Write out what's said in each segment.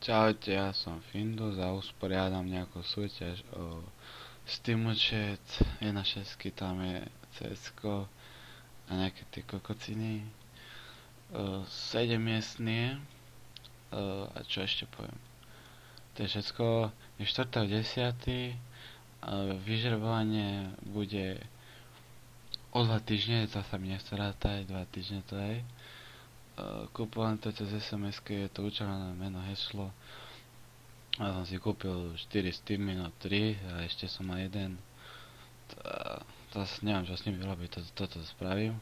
Čaute, ja som Findus a usporiadam nejakú súťaž o Steam účet 1.6, tam je CSko a nejaké tie kokociny. 7 miestný je. A čo ešte poviem? To je všetko. Je 4.10. Vyžrebovanie bude o 2 týždne, to sa mi nechce rátať, 2 týždne to je. Kúpujem to cez SMS-ky, je to učené meno, heslo. Ja som si kúpil 4 Steamy, no 3 a ešte som mal jeden. To neviem, čo s ním vyrobiť, toto spravím.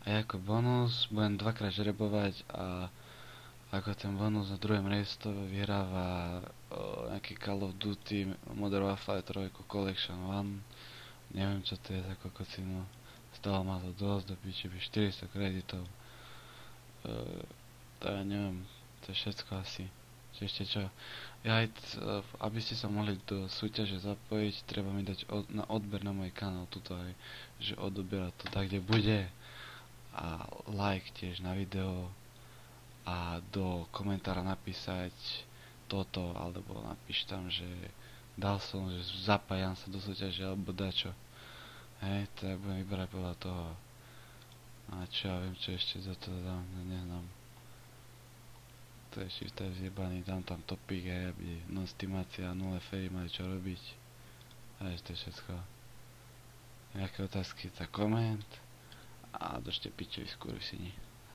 A ako bonus budem dvakrát žrebovať a ako ten bonus na druhém race to vyhráva nejaký Call of Duty Modern Warfare 3 Collection 1. Neviem, čo to je za kokocinu. Stalo ma to dosť, do piči by 400 kreditov. To ja neviem, to je všetko asi. Ešte čo? Aby ste sa mohli do súťaže zapojiť, treba mi dať na odber na môj kanál, tuto aj, že odoberať to tak, kde bude. A like tiež na video. A do komentára napísať toto, alebo napíš tam, že dal som, že zapájam sa do súťaže, alebo dačo. Hej, to ja budem vyberať podľa toho. A čo ja viem, čo ešte za to dám, neznám. To je shifter zjebaný, dám tam topik, hej, aby non-stimácia, 0 fej, mali čo robiť. A to je všetko. Nejaké otázky, tak koment. A držte pičovi skurvysini.